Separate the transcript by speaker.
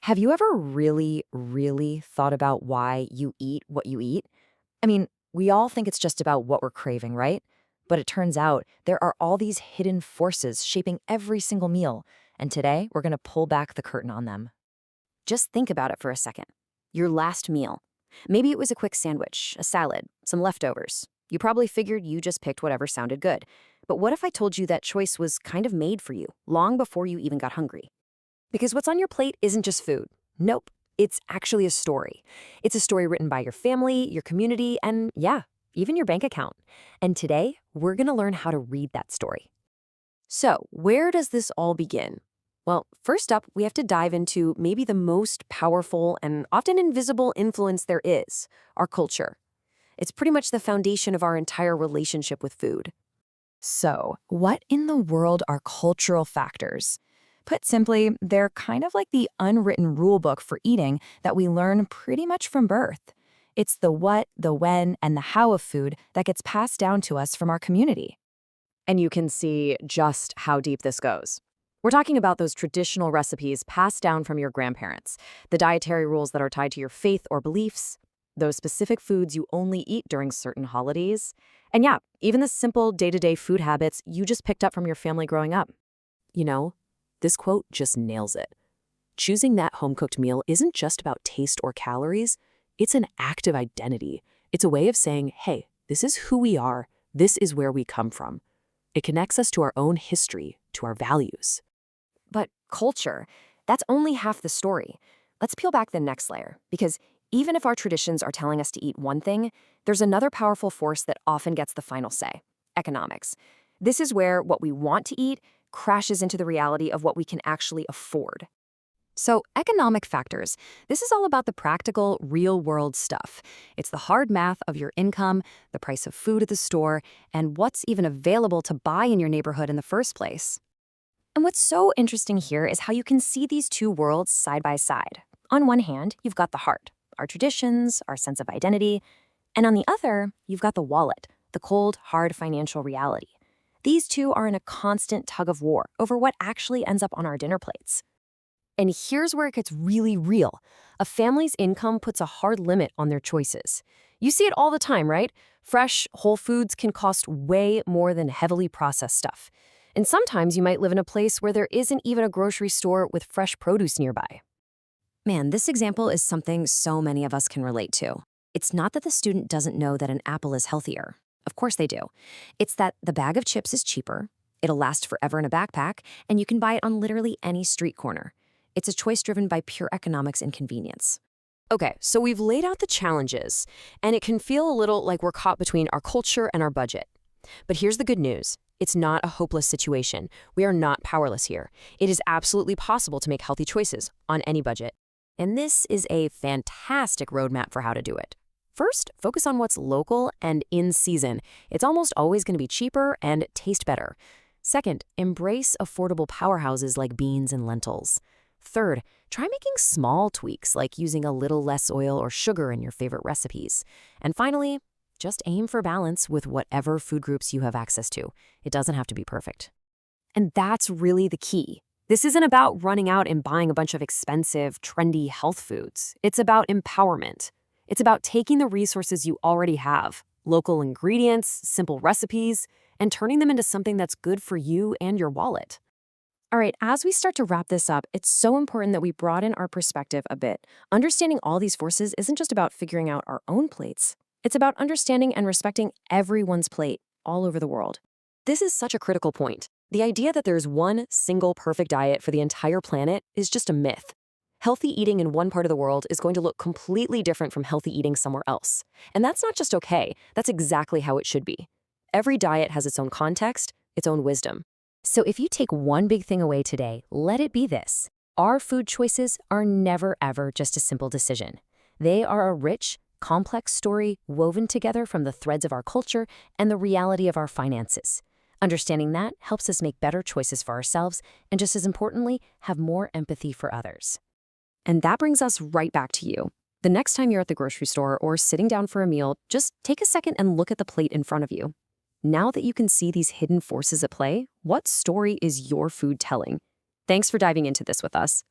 Speaker 1: Have you ever really thought about why you eat what you eat? I mean, we all think it's just about what we're craving, right? But it turns out there are all these hidden forces shaping every single meal. And today, we're going to pull back the curtain on them.
Speaker 2: Just think about it for a second. Your last meal. Maybe it was a quick sandwich, a salad, some leftovers. You probably figured you just picked whatever sounded good. But what if I told you that choice was kind of made for you, long before you even got hungry?
Speaker 1: Because what's on your plate isn't just food. Nope. It's actually a story. It's a story written by your family, your community, and yeah, even your bank account. And today, we're going to learn how to read that story.
Speaker 2: So, where does this all begin? Well, first up, we have to dive into maybe the most powerful and often invisible influence there is, our culture. It's pretty much the foundation of our entire relationship with food.
Speaker 1: So, what in the world are cultural factors? Put simply, they're kind of like the unwritten rule book for eating that we learn pretty much from birth. It's the what, the when, and the how of food that gets passed down to us from our community.
Speaker 2: And you can see just how deep this goes. We're talking about those traditional recipes passed down from your grandparents, the dietary rules that are tied to your faith or beliefs, those specific foods you only eat during certain holidays, and yeah, even the simple day-to-day food habits you just picked up from your family growing up. You know, this quote just nails it. Choosing that home-cooked meal isn't just about taste or calories, it's an act of identity. It's a way of saying, hey, this is who we are, this is where we come from. It connects us to our own history, to our values. But culture, that's only half the story. Let's peel back the next layer, because even if our traditions are telling us to eat one thing, there's another powerful force that often gets the final say: economics. This is where what we want to eat crashes into the reality of what we can actually afford. So, economic factors. This is all about the practical, real-world stuff. It's the hard math of your income, the price of food at the store, and what's even available to buy in your neighborhood in the first place. And what's so interesting here is how you can see these two worlds side by side. On one hand, you've got the heart, our traditions, our sense of identity, and on the other, you've got the wallet, the cold, hard financial reality. These two are in a constant tug of war over what actually ends up on our dinner plates. And here's where it gets really real. A family's income puts a hard limit on their choices. You see it all the time, right? Fresh, whole foods can cost way more than heavily processed stuff. And sometimes you might live in a place where there isn't even a grocery store with fresh produce nearby. Man, this example is something so many of us can relate to. It's not that the student doesn't know that an apple is healthier. Of course they do. It's that the bag of chips is cheaper, it'll last forever in a backpack, and you can buy it on literally any street corner. It's a choice driven by pure economics and convenience. Okay, so we've laid out the challenges, and it can feel a little like we're caught between our culture and our budget. But here's the good news. It's not a hopeless situation. We are not powerless here. It is absolutely possible to make healthy choices on any budget. And this is a fantastic roadmap for how to do it. First, focus on what's local and in season. It's almost always going to be cheaper and taste better. Second, embrace affordable powerhouses like beans and lentils. Third, try making small tweaks like using a little less oil or sugar in your favorite recipes. And finally, just aim for balance with whatever food groups you have access to. It doesn't have to be perfect. And that's really the key. This isn't about running out and buying a bunch of expensive, trendy health foods. It's about empowerment. It's about taking the resources you already have, local ingredients, simple recipes, and turning them into something that's good for you and your wallet. All right, as we start to wrap this up, it's so important that we broaden our perspective a bit. Understanding all these forces isn't just about figuring out our own plates. It's about understanding and respecting everyone's plate all over the world. This is such a critical point. The idea that there's one single perfect diet for the entire planet is just a myth. Healthy eating in one part of the world is going to look completely different from healthy eating somewhere else. And that's not just okay, that's exactly how it should be. Every diet has its own context, its own wisdom. So if you take one big thing away today, let it be this. Our food choices are never, ever just a simple decision. They are a rich, complex story woven together from the threads of our culture and the reality of our finances. Understanding that helps us make better choices for ourselves and, just as importantly, have more empathy for others. And that brings us right back to you. The next time you're at the grocery store or sitting down for a meal, just take a second and look at the plate in front of you. Now that you can see these hidden forces at play, what story is your food telling? Thanks for diving into this with us.